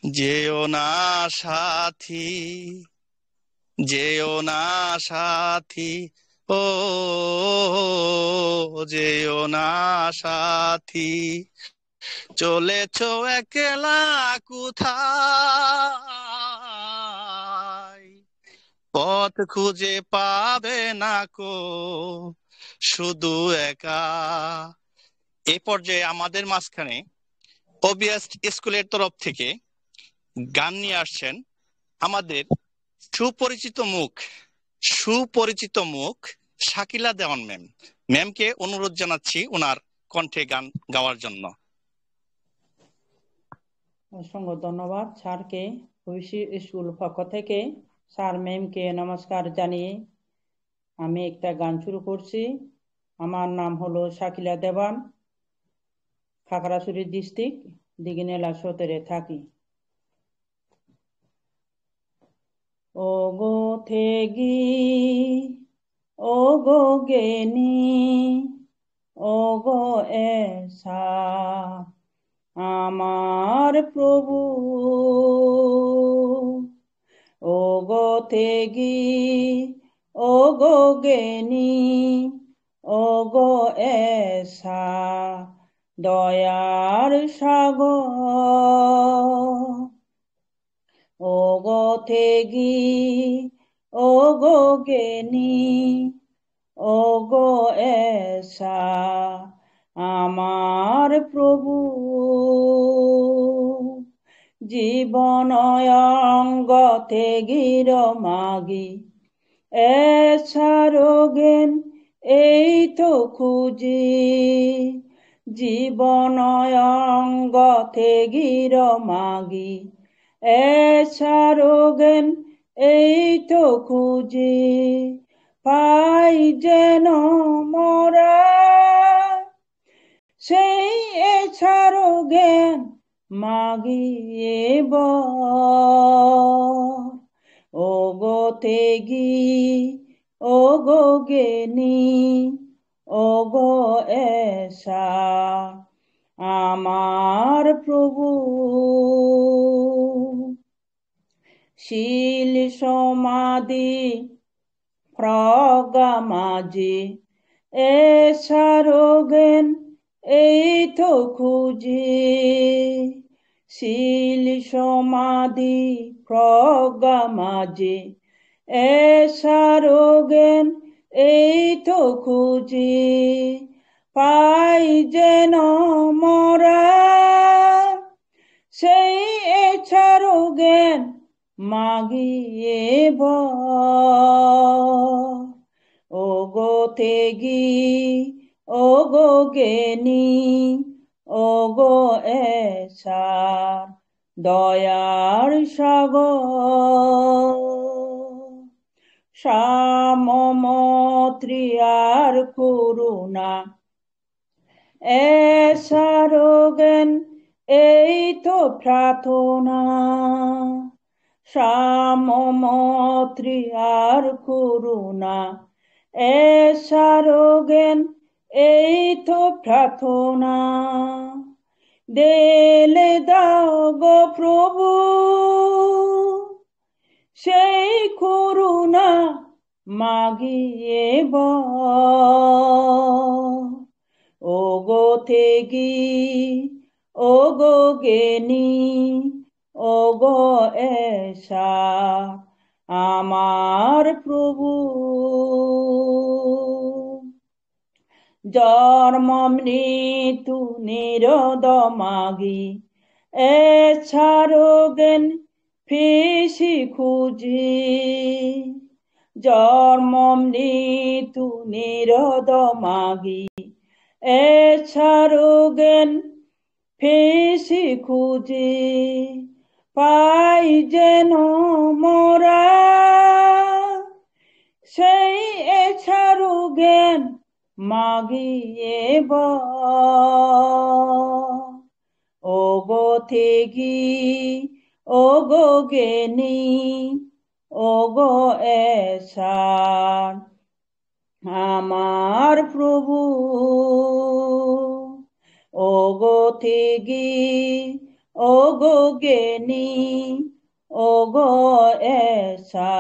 যেও না সাথী, যেও না সাথী, ও যেও না সাথী, চলেছো একলা কোথায়, পথ খুঁজে পাবে না কো, শুধু একা। এই পর্যায়ে আমাদের মাঝখানে ওবিএস স্কুলের তরফ থেকে গান নিয়ে আসছেন আমাদের সুপরিচিত মুখ, সুপরিচিত মুখ শাকিলা দেওয়ান ম্যাম। ম্যামকে অনুরোধ জানাচ্ছি ওনার কণ্ঠে গান গাওয়ার জন্য। অসংখ্য ধন্যবাদ স্যারকে। ওবিসি স্কুল পক্ষ থেকে স্যার ম্যামকে নমস্কার জানিয়ে আমি একটা গান শুরু করছি। আমার নাম হলো শাকিলা দেওয়ান, খাগড়াছড়ি ডিস্ট্রিক্ট, দিঘিনালা সদরে থাকি। ও গো থেগি, ও গো গেনি, ও গো এসা আমার প্রভু, ও গো থেগি, ও গো গেনি, ও গো এসা দয়ার সাগর, ও গো থেগি, ও গো গেনি, ও গো এসা আমার প্রভু, জীবন অঙ্গ থেগির মাগি এসারোগেন এই তো খুঁজি, জীবন অঙ্গ থেগির মাগি এসারোগেন এই তো খুঁজি, পাই যেন মোরা সেই এসারোগেন মাগিব, ও গো থেগি, ও গো গেনি, ও গো এসা আমার প্রভু, শিল সমাধি প্রজ্ঞা মাঝি এসারোগেন এই তো খুঁজি, শিল সমাধি প্রজ্ঞা মাঝি এসারোগেন এই তো খুঁজি, পাই যেন মোরা সেই এসারোগেন মাগিব, ও গো থেগি, ও গো গেনি, ও গো এসা দয়ার সাগর, সামমত্রিয়ার করুণা এসারোগেন এই তো প্রার্থনা, সামমত্রিয়ার করুণা এসারোগেন এই তো প্রার্থনা, দেলে দাও গো প্রভু সেই করুণা মাগিব, ও গো থেগি, ও গো গেনি, ও গো এসা আমার প্রভু, জন্ম মৃত্যু নিরোধ মাগি এছাড়োগেন ফিসি খুঁজি, জন্ম মৃত্যু নিরোধ মাগি এছাড়োগেন ফিসি খুঁজি, পাই যেন মোরা সেই এছাড়োগেন মাগিব, ও গো থেগি, ও গো গেনি, ও গো এসা আমার প্রভু, ও গো থেগি, ও গো জ্ঞানী, ও গো এসা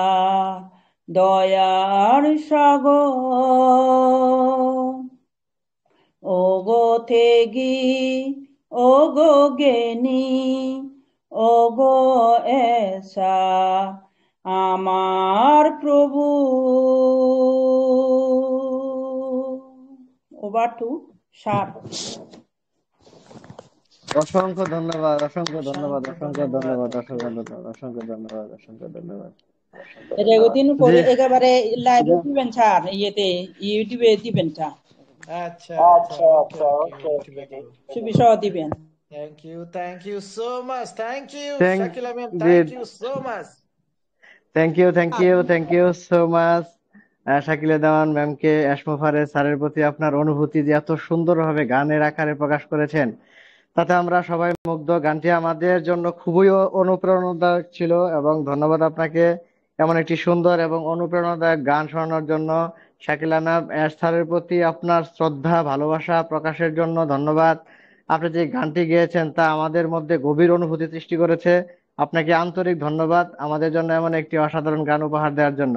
দয়ার সাগর, ও গো থেগি, ও গো জ্ঞানী, ও গো এসা আমার প্রভু। ওভার টু সার। অসংখ্য ধন্যবাদ, অসংখ্য ধন্যবাদ, অসংখ্য অসংখ্য ধন্যবাদ। ধন্যবাদ, অসংখ্য ধন্যবাদ, অসংখ্য ধন্যবাদ, অসংখ্য ধন্যবাদ। রেগুদিন জি পরে একেবারে লাইভে জি দিবেন স্যার, ইয়েতে ইউটিউবে দিবেন স্যার, আচ্ছা আচ্ছা, ওকে ওকে, ইউটিউবে দিব। ছবি সহ দিবেন। Thank you so much, thank you thank Shakila ma'am, জি thank you so much. Thank you so much Shakila Dewan ম্যামকে। এসমোফারে স্যারের প্রতি আপনার অনুভূতি যে এত সুন্দরভাবে গানের আকারে প্রকাশ করেছেন, তাতে আমরা সবাই মুগ্ধ। গানটি আমাদের জন্য খুবই অনুপ্রেরণাদায়ক ছিল, এবং ধন্যবাদ আপনাকে এমন একটি সুন্দর এবং অনুপ্রেরণাদায়ক গান শোনানোর জন্য। শাকিলা ম্যাম, স্যারের প্রতি আপনার শ্রদ্ধা ভালোবাসা প্রকাশের জন্য ধন্যবাদ। আপনি যে গানটি গেয়েছেন তা আমাদের মধ্যে গভীর অনুভূতি সৃষ্টি করেছে। আপনাকে আন্তরিক ধন্যবাদ আমাদের জন্য এমন একটি অসাধারণ গান উপহার দেওয়ার জন্য।